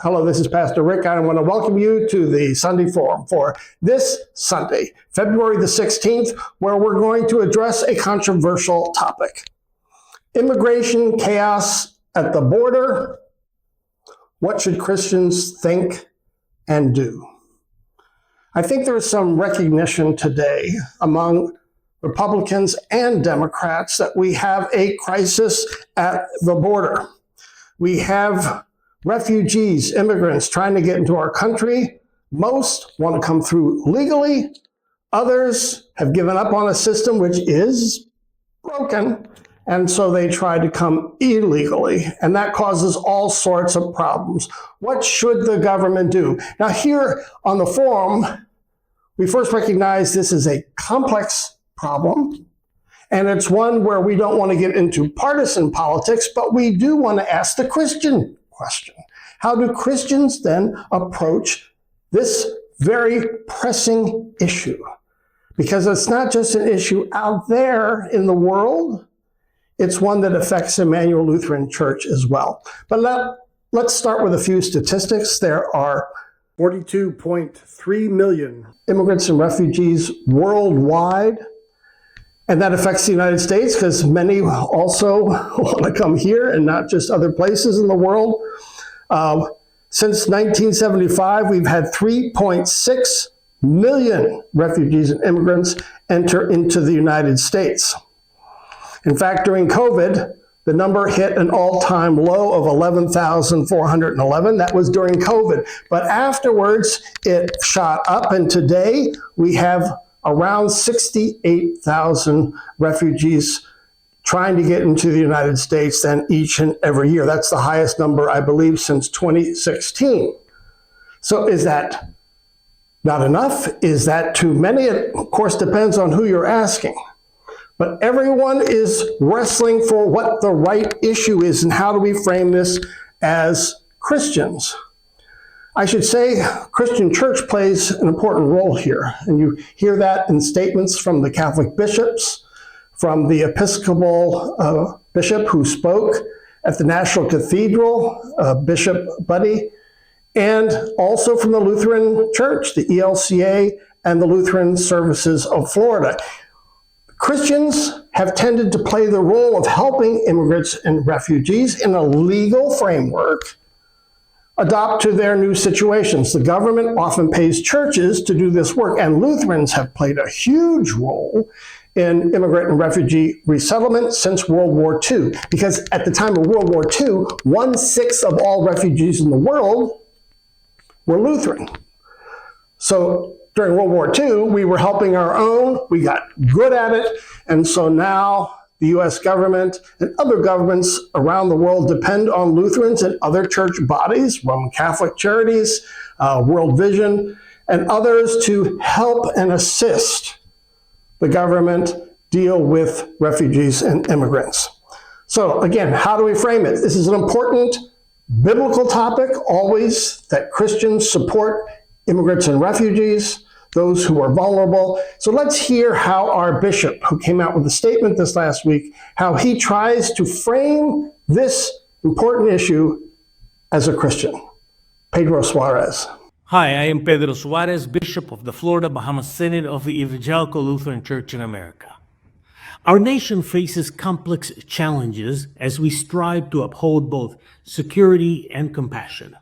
Hello, this is Pastor Rick. I want to welcome you to the Sunday Forum for this Sunday, February the 16th, where we're going to address a controversial topic. Immigration chaos at the border. What should Christians think and do? I think there is some recognition today among Republicans and Democrats that we have a crisis at the border. We have refugees, immigrants trying to get into our country. Most want to come through legally. Others have given up on a system which is broken, and so they try to come illegally, and that causes all sorts of problems. What should the government do? Now, here on the forum, we first recognize this is a complex problem, and it's one where we don't want to get into partisan politics, but we do want to ask the Christian question. How do Christians then approach this very pressing issue? Because it's not just an issue out there in the world, it's one that affects Emmanuel Lutheran Church as well. But let's start with a few statistics. There are 42.3 million immigrants and refugees worldwide. And that affects the United States because many also want to come here and not just other places in the world. Since 1975, we've had 3.6 million refugees and immigrants enter into the United States. In fact, during COVID, the number hit an all-time low of 11,411. That was during COVID. But afterwards, it shot up, and today we have around 68,000 refugees trying to get into the United States then each and every year. That's the highest number, I believe, since 2016. So is that not enough? Is that too many? It, of course, depends on who you're asking. But everyone is wrestling for what the right issue is and how do we frame this as Christians. I should say Christian church plays an important role here. And you hear that in statements from the Catholic bishops, from the Episcopal bishop who spoke at the National Cathedral, Bishop Buddy, and also from the Lutheran Church, the ELCA, and the Lutheran Services of Florida. Christians have tended to play the role of helping immigrants and refugees in a legal framework adapt to their new situations. The government often pays churches to do this work, and Lutherans have played a huge role in immigrant and refugee resettlement since World War II. Because at the time of World War II, 1/6 of all refugees in the world were Lutheran. So during World War II, we were helping our own, we got good at it, and so now the US government and other governments around the world depend on Lutherans and other church bodies, Roman Catholic Charities, World Vision, and others to help and assist the government deal with refugees and immigrants. So again, how do we frame it? This is an important biblical topic, always, that Christians support immigrants and refugees, those who are vulnerable. So let's hear how our bishop, who came out with a statement this last week, how he tries to frame this important issue as a Christian. Pedro Suarez. Hi, I am Pedro Suarez, Bishop of the Florida Bahamas Synod of the Evangelical Lutheran Church in America. Our nation faces complex challenges as we strive to uphold both security and compassion.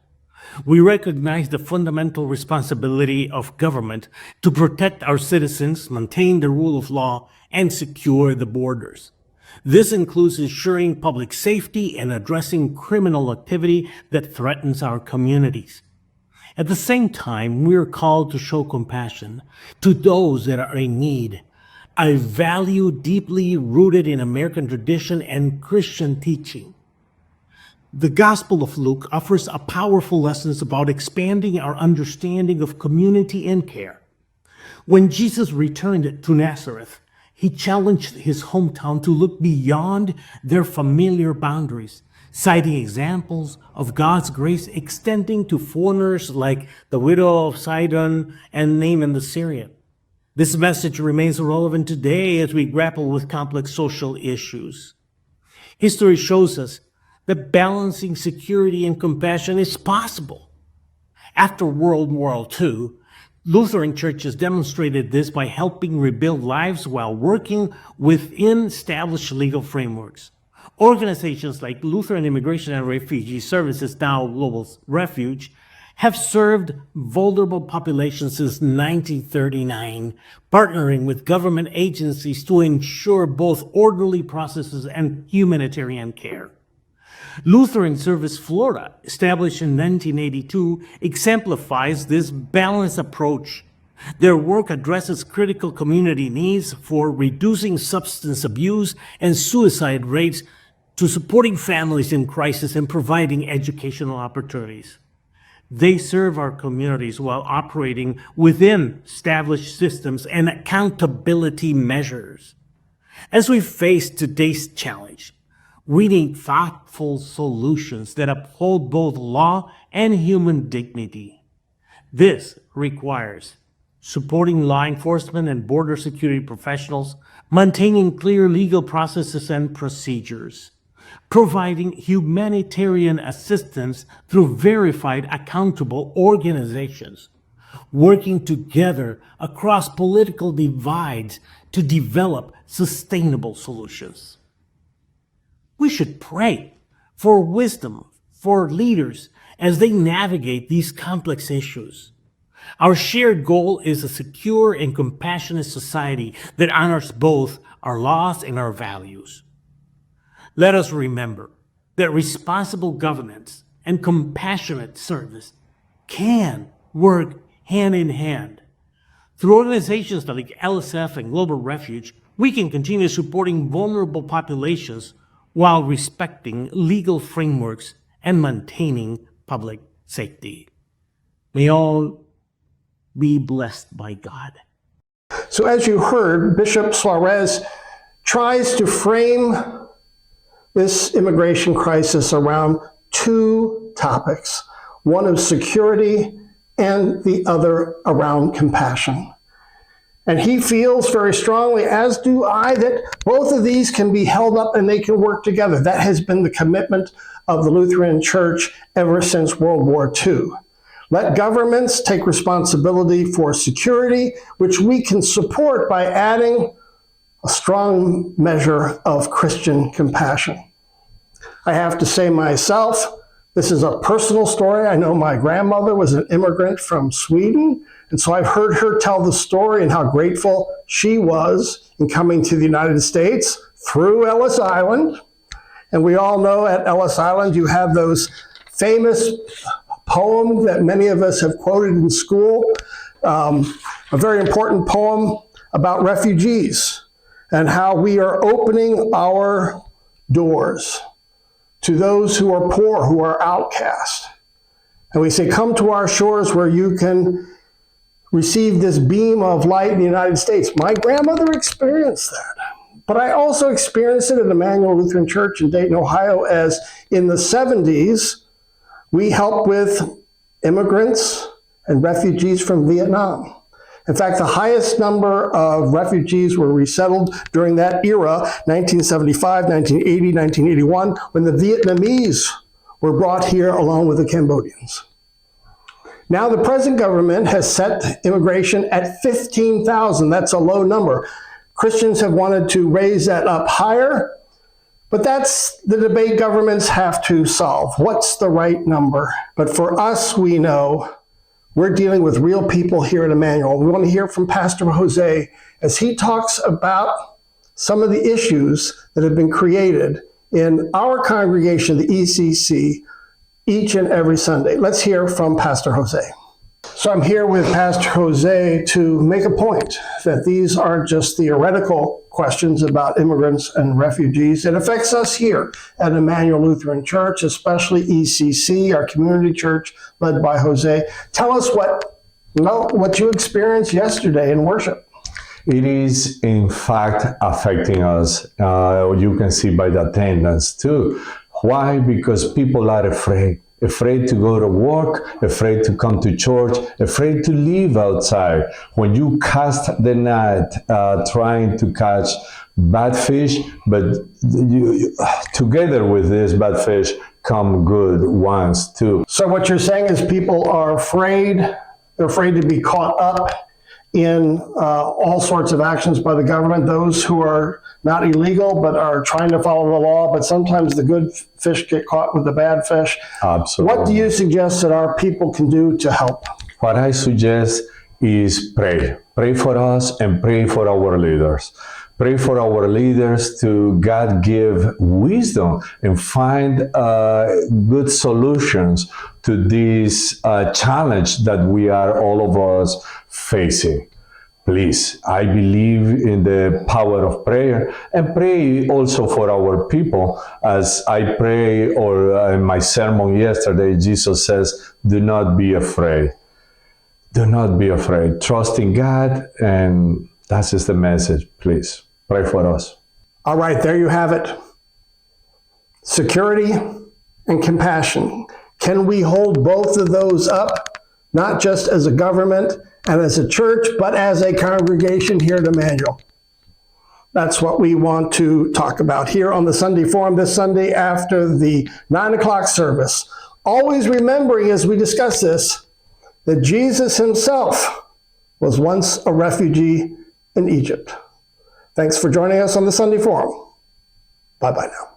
We recognize the fundamental responsibility of government to protect our citizens, maintain the rule of law, and secure the borders. This includes ensuring public safety and addressing criminal activity that threatens our communities. At the same time, we are called to show compassion to those that are in need, a value deeply rooted in American tradition and Christian teaching. The Gospel of Luke offers a powerful lessons about expanding our understanding of community and care. When Jesus returned to Nazareth, he challenged his hometown to look beyond their familiar boundaries, citing examples of God's grace extending to foreigners like the widow of Sidon and Naaman the Syrian. This message remains relevant today as we grapple with complex social issues. History shows us that balancing security and compassion is possible After World War II, Lutheran churches demonstrated this by helping rebuild lives while working within established legal frameworks. Organizations like Lutheran Immigration and Refugee Services, now Global Refuge, have served vulnerable populations since 1939, partnering with government agencies to ensure both orderly processes and humanitarian care. Lutheran Service Florida, established in 1982, exemplifies this balanced approach. Their work addresses critical community needs for reducing substance abuse and suicide rates to supporting families in crisis and providing educational opportunities. They serve our communities while operating within established systems and accountability measures. As we face today's challenge, we need thoughtful solutions that uphold both law and human dignity. This requires supporting law enforcement and border security professionals, maintaining clear legal processes and procedures, providing humanitarian assistance through verified, accountable organizations, working together across political divides to develop sustainable solutions. We should pray for wisdom for leaders as they navigate these complex issues. Our shared goal is a secure and compassionate society that honors both our laws and our values. Let us remember that responsible governance and compassionate service can work hand in hand. Through organizations like LSF and Global Refuge, we can continue supporting vulnerable populations while respecting legal frameworks and maintaining public safety. May all be blessed by God. So as you heard, Bishop Suarez tries to frame this immigration crisis around two topics, one of security and the other around compassion. And he feels very strongly, as do I, that both of these can be held up and they can work together. That has been the commitment of the Lutheran Church ever since World War II. Let governments take responsibility for security, which we can support by adding a strong measure of Christian compassion. I have to say myself, this is a personal story. I know my grandmother was an immigrant from Sweden, and so I've heard her tell the story and how grateful she was in coming to the United States through Ellis Island. And we all know at Ellis Island you have those famous poems that many of us have quoted in school, a very important poem about refugees and how we are opening our doors to those who are poor, who are outcast. And we say, come to our shores where you can receive this beam of light in the United States. My grandmother experienced that. But I also experienced it at Emmanuel Lutheran Church in Dayton, Ohio, as in the 70s, we helped with immigrants and refugees from Vietnam. In fact, the highest number of refugees were resettled during that era, 1975, 1980, 1981, when the Vietnamese were brought here along with the Cambodians. Now the present government has set immigration at 15,000. That's a low number. Christians have wanted to raise that up higher, but that's the debate governments have to solve. What's the right number? But for us, we know we're dealing with real people here at Emmanuel. We want to hear from Pastor Jose as he talks about some of the issues that have been created in our congregation, the ECC, each and every Sunday. Let's hear from Pastor Jose. So I'm here with Pastor Jose to make a point that these aren't just theoretical questions about immigrants and refugees. It affects us here at Emmanuel Lutheran Church, especially ECC, our community church led by Jose. Tell us what you experienced yesterday in worship. It is, in fact, affecting us. You can see by the attendance too. Why? Because people are afraid to go to work, afraid to come to church, afraid to live outside. When you cast the net trying to catch bad fish, but together with this bad fish come good ones too. So what you're saying is people are afraid, they're afraid to be caught up in all sorts of actions by the government, those who are not illegal but are trying to follow the law, but sometimes the good fish get caught with the bad fish. Absolutely. What do you suggest that our people can do to help? What I suggest is pray. Pray for us and pray for our leaders. Pray for our leaders to God give wisdom and find good solutions to this challenge that we are, all of us, facing. Please, I believe in the power of prayer, and pray also for our people. As I pray, or in my sermon yesterday, Jesus says, do not be afraid. Do not be afraid. Trust in God, and that is the message. Please pray for us. All right, there you have it. Security and compassion. Can we hold both of those up, not just as a government and as a church, but as a congregation here at Emmanuel? That's what we want to talk about here on the Sunday Forum this Sunday after the 9 o'clock service. Always remembering as we discuss this, that Jesus himself was once a refugee in Egypt. Thanks for joining us on the Sunday Forum. Bye-bye now.